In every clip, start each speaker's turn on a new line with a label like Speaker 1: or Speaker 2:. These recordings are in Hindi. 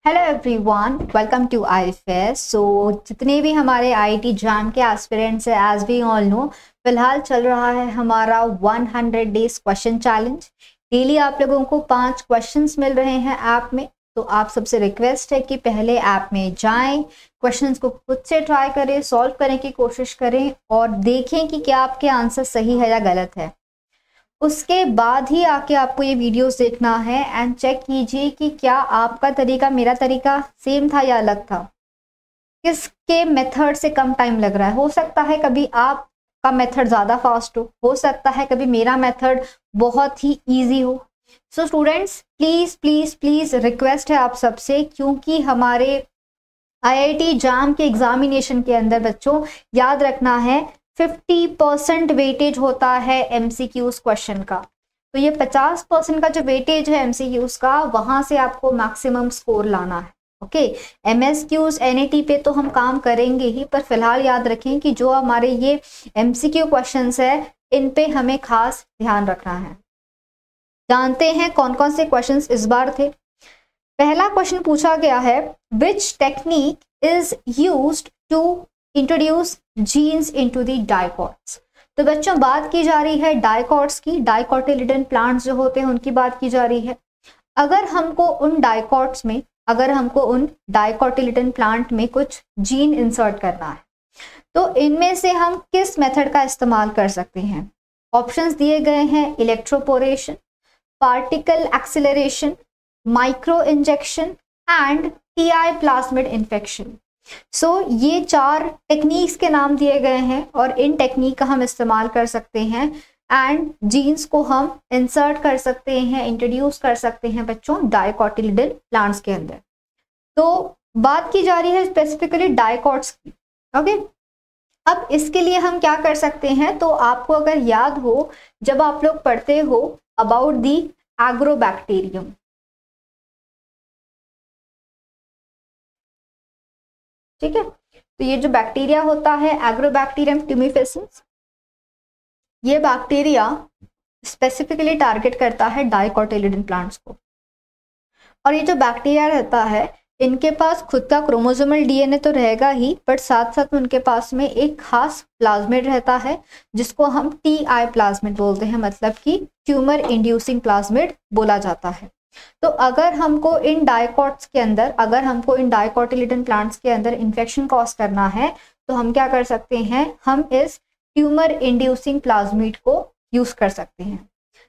Speaker 1: Hello everyone, welcome to IFS। जितने भी हमारे IIT जैम के एस्पिरेंट्स हैं, एज वी ऑल नो, फिलहाल चल रहा है हमारा 100 डेज क्वेश्चन चैलेंज। डेली आप लोगों को 5 क्वेश्चंस मिल रहे हैं ऐप में। तो आप सबसे रिक्वेस्ट है कि पहले ऐप में जाएं, क्वेश्चंस को खुद से ट्राई करें, सॉल्व करने की कोशिश करें और देखें कि क्या आपके आंसर सही है या गलत है। उसके बाद ही आके आपको ये वीडियोस देखना है एंड चेक कीजिए कि क्या आपका तरीका मेरा तरीका सेम था या अलग था, किसके मेथड से कम टाइम लग रहा है। हो सकता है कभी आपका मेथड ज़्यादा फास्ट हो सकता है कभी मेरा मेथड बहुत ही ईजी हो। So students, please please please request है आप सबसे, क्योंकि हमारे IIT जैम के एग्जामिनेशन के अंदर बच्चों याद रखना है 50% वेटेज होता है MCQs क्वेश्चन का। तो ये 50% का जो वेटेज है MCQs का, वहां से आपको मैक्सिमम स्कोर लाना है। ओके, MSQs NAT पे तो हम काम करेंगे ही, पर फिलहाल याद रखें कि जो हमारे ये MCQ क्वेश्चंस है इन पे हमें खास ध्यान रखना है। जानते हैं कौन कौन से क्वेश्चंस इस बार थे। पहला क्वेश्चन पूछा गया है, which technique is used to introduce genes into the dicots. तो बच्चों बात की जा रही है डाइकॉट्स की, डाइकोटिलिडन प्लांट्स जो होते हैं उनकी बात की जा रही है। अगर हमको उन डाइकोटिलिडन प्लांट में कुछ जीन इंसर्ट करना है, तो इनमें से हम किस मेथड का इस्तेमाल कर सकते हैं। ऑप्शंस दिए गए हैं, electroporation, particle acceleration, micro injection and TI plasmid infection. ये 4 टेक्निक्स के नाम दिए गए हैं और इन टेक्निक का हम इस्तेमाल कर सकते हैं एंड जीन्स को हम इंसर्ट कर सकते हैं, इंट्रोड्यूस कर सकते हैं बच्चों डाइकोटिलिडन प्लांट्स के अंदर। तो बात की जा रही है स्पेसिफिकली डाइकॉट्स की। ओके, अब इसके लिए हम क्या कर सकते हैं, तो आपको अगर याद हो जब आप लोग पढ़ते हो अबाउट दी एग्रोबैक्टीरियम, ठीक है, तो ये जो बैक्टीरिया होता है एग्रोबैक्टीरियम ट्यूमिफेसिंस, ये बैक्टीरिया स्पेसिफिकली टारगेट करता है डाइकोटिलिडन प्लांट्स को। और ये जो बैक्टीरिया रहता है इनके पास खुद का क्रोमोसोमल DNA तो रहेगा ही, बट साथ साथ में उनके पास में एक खास प्लाज्मिड रहता है जिसको हम TI प्लाज्मिड बोलते हैं, मतलब कि ट्यूमर इंड्यूसिंग प्लाज्मिड बोला जाता है। तो अगर हमको इन डाइकोटिलिडन प्लांट्स के अंदर इन्फेक्शन कॉज करना है, तो हम क्या कर सकते हैं, हम इस ट्यूमर इंड्यूसिंग प्लाज्मिड को यूज कर सकते हैं।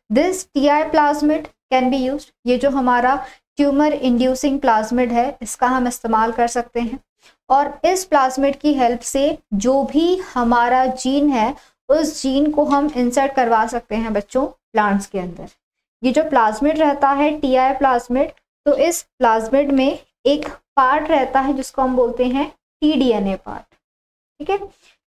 Speaker 1: This TI plasmid can be used, ये जो हमारा ट्यूमर इंड्यूसिंग प्लाज्मिड है इसका हम इस्तेमाल कर सकते हैं और इस प्लाज्मिड की हेल्प से जो भी हमारा जीन है उस जीन को हम इंसर्ट करवा सकते हैं बच्चों प्लांट्स के अंदर। ये जो प्लाज्मिड रहता है TI प्लाज्मिड, तो इस प्लाज्मिड में एक पार्ट रहता है जिसको हम बोलते हैं tDNA पार्ट, ठीक है।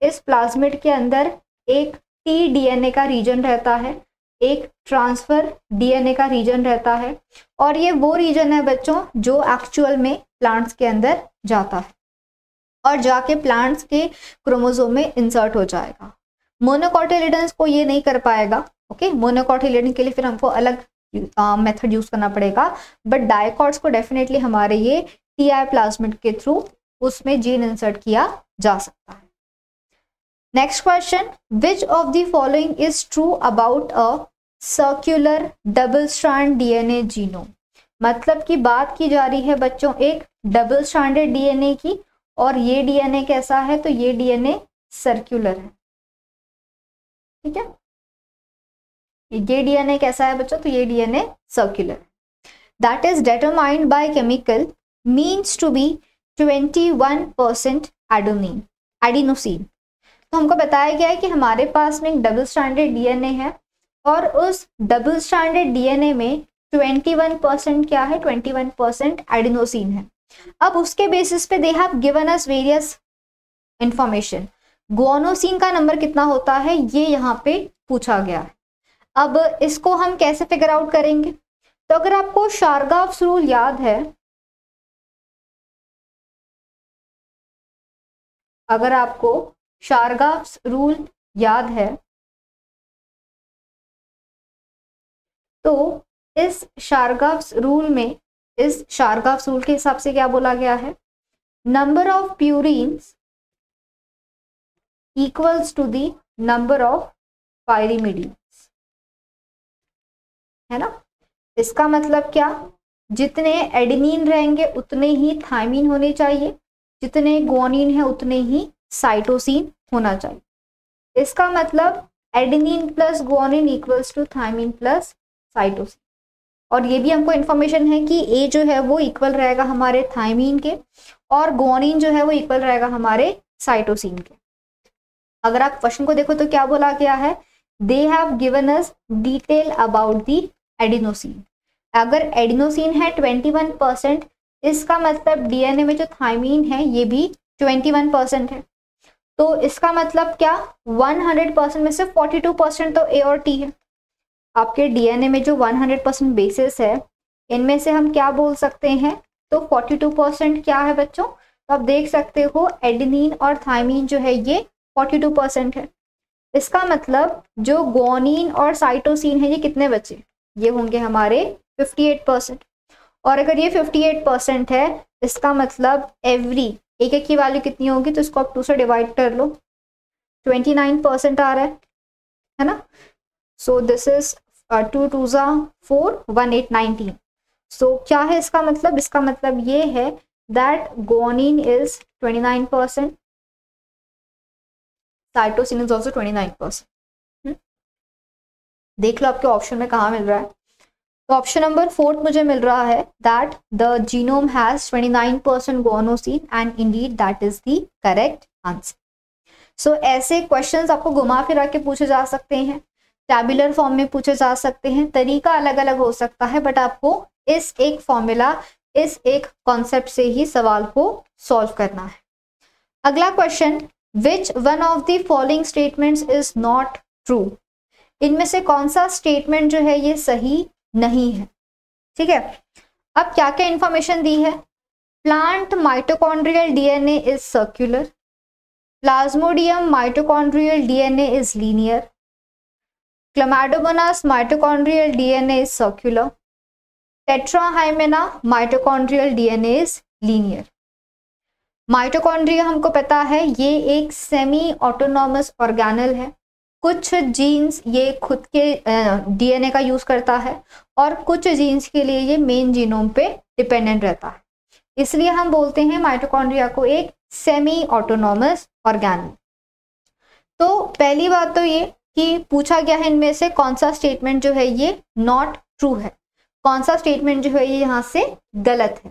Speaker 1: इस प्लाज्मिड के अंदर एक tDNA का रीजन रहता है, एक ट्रांसफर DNA का रीजन रहता है, और ये वो रीजन है बच्चों जो एक्चुअल में प्लांट्स के अंदर जाता है और जाके प्लांट्स के क्रोमोसोम में इंसर्ट हो जाएगा। मोनोकोटिलिडन्स को ये नहीं कर पाएगा। ओके, मोनोकोटिलिडन के लिए फिर हमको अलग मेथड यूज करना पड़ेगा, बट डाइकॉट्स को डेफिनेटली हमारे ये TI प्लाज्मिड के थ्रू उसमें जीन इंसर्ट किया जा सकता है। Next question, which of the following is true about a circular double strand DNA genome. मतलब कि बात की जा रही है बच्चों एक डबल स्ट्रैंडेड DNA की, और ये DNA कैसा है, तो ये DNA सर्कुलर है, ठीक है। ये DNA कैसा है बच्चों, तो ये DNA circular, that is determined by chemical means to be 21% adenosine. तो हमको बताया गया है कि हमारे पास में एक डबल स्ट्रैंडेड DNA है और उस डबल स्ट्रैंडेड DNA में 21% क्या है, 21% एडिनोसिन है। अब उसके बेसिस पे they have given us various information. Guanosine का नंबर कितना होता है ये यहाँ पे पूछा गया है। अब इसको हम कैसे फिगर आउट करेंगे, तो अगर आपको शारगाफ्स रूल याद है, अगर आपको शारगाफ्स रूल याद है तो इस शारगाफ्स रूल में इस शारगाफ रूल के हिसाब से क्या बोला गया है, number of purines equals to the number of pyrimidines, है ना। इसका मतलब क्या, जितने एडेनिन रहेंगे उतने ही थायमीन होने चाहिए, जितने ग्वानिन है उतने ही साइटोसिन होना चाहिए। इसका मतलब adenine plus guanine equals to thymine plus cytosine. और ये भी हमको इन्फॉर्मेशन है कि ए जो है वो इक्वल रहेगा हमारे थायमीन के और ग्वानिन जो है वो इक्वल रहेगा हमारे साइटोसिन के। अगर आप क्वेश्चन को देखो तो क्या बोला गया है, they have given us detail about the adenosine. अगर एडिनोसिन है 21%, इसका मतलब डीएनए में जो थायमीन है ये भी 21% है। तो इसका मतलब क्या, 100% में से 42% तो ए और टी है। आपके डीएनए में जो 100% बेसिस है, इनमें से हम क्या बोल सकते हैं, तो 42% क्या है बच्चों, तो आप देख सकते हो एडेनिन और थायमीन जो है ये 42% है। इसका मतलब जो ग्वानिन और साइटोसिन है ये कितने बचे, ये होंगे हमारे 58%। और अगर ये 58% है, इसका मतलब एवरी एक एक की वैल्यू कितनी होगी, तो इसको आप 2 से डिवाइड कर लो, 29% आ रहा है ना। So this is 2 2 4 1 8 19। सो क्या है इसका मतलब, इसका मतलब ये है that guanine is 29%, cytosine is also 29%। देख लो आपके ऑप्शन में कहाँ मिल रहा है। तो ऑप्शन नंबर 4 मुझे मिल रहा है that the genome has 29% guanosine and indeed that is the correct answer. So ऐसे क्वेश्चंस आपको घुमा फिरा के पूछे जा सकते हैं, टैबुलर फॉर्म में पूछे जा सकते हैं, तरीका अलग अलग हो सकता है, बट आपको इस एक फॉर्मूला, इस एक कॉन्सेप्ट से ही सवाल को सॉल्व करना है। अगला question, which one of the following statements is not true. इनमें से कौन सा स्टेटमेंट जो है ये सही नहीं है, ठीक है। अब क्या क्या इंफॉर्मेशन दी है, plant mitochondrial DNA is circular, plasmodium mitochondrial DNA is linear, chlamydomonas mitochondrial DNA is circular, tetrahymena mitochondrial DNA is linear. Mitochondria हमको पता है ये एक सेमी ऑटोनॉमस ऑर्गेनल है, कुछ जीन्स ये खुद के डीएनए का यूज करता है और कुछ जीन्स के लिए ये मेन जीनोम पे डिपेंडेंट रहता है, इसलिए हम बोलते हैं माइटोकॉन्ड्रिया को एक सेमी ऑटोनॉमस ऑर्गेनल। तो पहली बात तो ये कि पूछा गया है इनमें से कौन सा स्टेटमेंट जो है ये नॉट ट्रू है, कौन सा स्टेटमेंट जो है ये यहाँ से गलत है।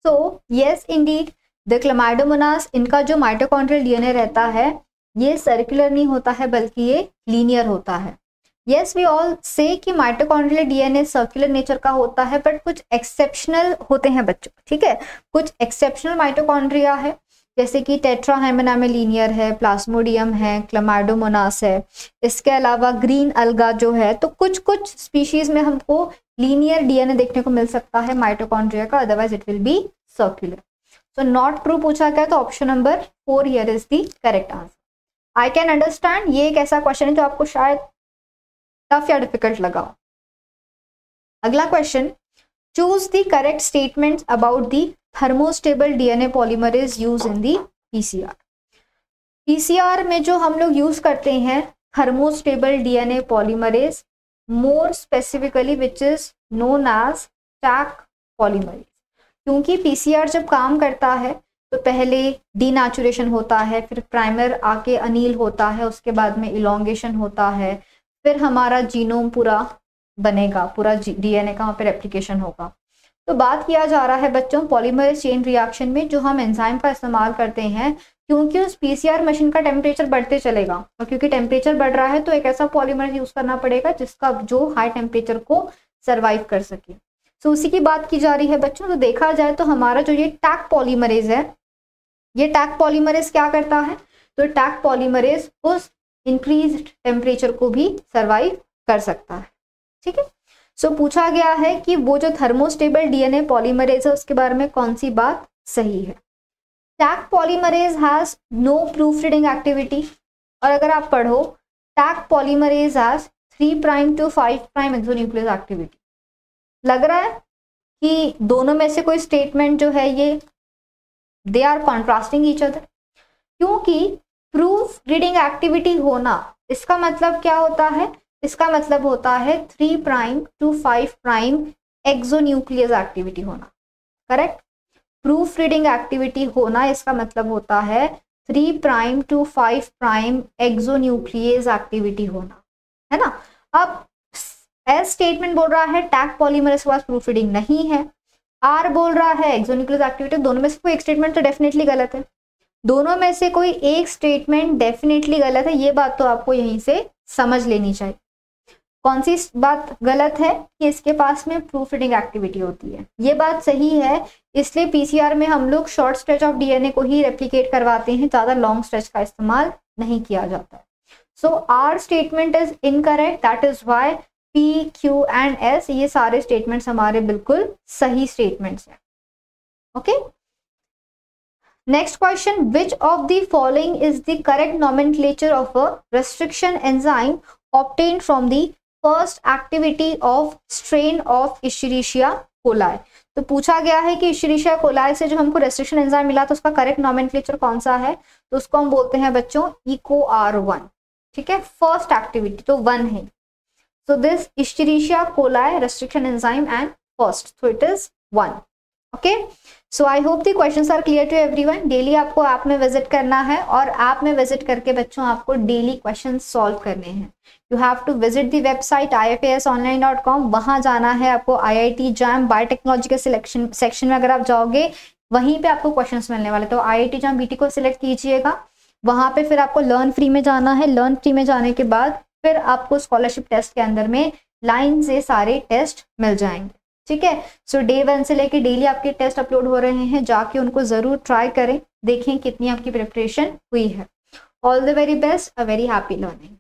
Speaker 1: So yes Indeed the Chlamydomonas, इनका जो माइटोकॉन्ड्रियल डीएनए रहता है ये सर्कुलर नहीं होता है बल्कि ये लीनियर होता है। यस वी ऑल से कि माइटोकॉन्ड्रियल डीएनए सर्कुलर नेचर का होता है, बट कुछ एक्सेप्शनल होते हैं बच्चों, ठीक है। कुछ एक्सेप्शनल माइटोकॉन्ड्रिया है, जैसे कि टेट्राहाइमेना में लीनियर है, प्लाज्मोडियम है, क्लैमाइडोमोनास है, इसके अलावा ग्रीन अलगा जो है। तो कुछ कुछ स्पीशीज में हमको लीनियर डीएनए देखने को मिल सकता है माइटोकॉन्ड्रिया का, otherwise it will be circular. So not true पूछा गया, तो option number 4 here is the correct answer. I can understand ये एक ऐसा क्वेश्चन है जो आपको शायद टफ या डिफिकल्ट लगा। अगला question, choose the correct statement about the thermostable DNA polymerase use in the PCR. PCR में जो हम लोग यूज करते हैं thermostable DNA polymerase, more specifically which is known as Taq polymerase. क्योंकि पीसीआर जब काम करता है तो पहले डीनेचुरेशन होता है, फिर प्राइमर आके अनील होता है, उसके बाद में इलोंगेशन होता है, फिर हमारा जीनोम पूरा बनेगा, पूरा डीएनए का वहाँ पे रेप्लिकेशन होगा। तो बात किया जा रहा है बच्चों पॉलीमरेज चेन रिएक्शन में जो हम एंजाइम का इस्तेमाल करते हैं, क्योंकि उस पीसीआर मशीन का टेम्परेचर बढ़ते चलेगा और क्योंकि टेम्परेचर बढ़ रहा है तो एक ऐसा पॉलीमरेज यूज करना पड़ेगा जिसका जो हाई टेम्परेचर को सर्वाइव कर सके। सो उसी की बात की जा रही है बच्चों। तो देखा जाए तो हमारा जो ये टैक पॉलीमरेज है, ये टैक पॉलीमरेज क्या करता है, तो टैक पॉलीमरेज उस इंक्रीज्ड टेम्परेचर को भी सर्वाइव कर सकता है, ठीक है। सो पूछा गया है कि वो जो थर्मोस्टेबल डीएनए पॉलीमरेज है उसके बारे में कौन सी बात सही है। Taq polymerase has no proof reading activity, और अगर आप पढ़ो Taq polymerase has 3' to 5' exonuclease activity. लग रहा है कि दोनों में से कोई स्टेटमेंट जो है ये they are contrasting each other, क्योंकि प्रूफ रीडिंग एक्टिविटी होना इसका मतलब क्या होता है, इसका मतलब होता है 3 prime to 5 prime exonuclease activity होना, करेक्ट। प्रूफ रीडिंग एक्टिविटी होना इसका मतलब होता है 3 prime to 5 prime exonuclease activity होना, है ना। अब एस स्टेटमेंट बोल रहा है टैग पॉलीमरेज के पास प्रूफ रीडिंग नहीं है, आर बोल रहा है एक्सोन्यूक्लियस एक्टिविटी, दोनों में से कोई एक स्टेटमेंट तो डेफिनेटली गलत है, दोनों में से कोई एक स्टेटमेंट डेफिनेटली गलत है, ये बात तो आपको यहीं से समझ लेनी चाहिए। कौन सी बात गलत है कि इसके पास में प्रूफ रीडिंग एक्टिविटी होती है, ये बात सही है, इसलिए पीसीआर में हम लोग शॉर्ट स्ट्रेच ऑफ डीएनए को ही रेप्लिकेट करवाते हैं, ज्यादा लॉन्ग स्ट्रेच का इस्तेमाल नहीं किया जाता है। So R statement is incorrect, that is why P Q and S ये सारे स्टेटमेंट्स हमारे बिल्कुल सही स्टेटमेंट्स हैं। Okay, next question, which of the following is the correct nomenclature of a restriction enzyme obtained from the first activity of strain of Escherichia coli. तो पूछा गया है कि इशरीशिया कोलाई से जो हमको रेस्ट्रिक्शन एंजाइम मिला तो उसका करेक्ट नॉमेनक्लेचर कौन सा है, तो उसको हम बोलते हैं बच्चों EcoR1, ठीक है, फर्स्ट एक्टिविटी तो 1 है। So this Escherichia coli restriction enzyme and first, so it is 1. Okay, so I hope the questions are clear to everyone. Daily आपको ऐप में विजिट करना है और ऐप में विजिट करके बच्चों आपको डेली क्वेश्चन सॉल्व करने हैं। You have to visit the website ifasonline.com, वहां जाना है आपको। IIT JAM बायोटेक्नोलॉजी के सिलेक्शन सेक्शन में अगर आप जाओगे वहीं पे आपको क्वेश्चंस मिलने वाले, तो IIT JAM BT को सिलेक्ट कीजिएगा, वहां पे फिर आपको लर्न फ्री में जाना है। लर्न फ्री में जाने के बाद फिर आपको स्कॉलरशिप टेस्ट के अंदर में लाइन से सारे टेस्ट मिल जाएंगे, ठीक है। सो डे 1 से लेके डेली आपके टेस्ट अपलोड हो रहे हैं, जाके उनको जरूर ट्राई करें, देखें कितनी आपकी प्रिपरेशन हुई है। All the very best, a very happy learning.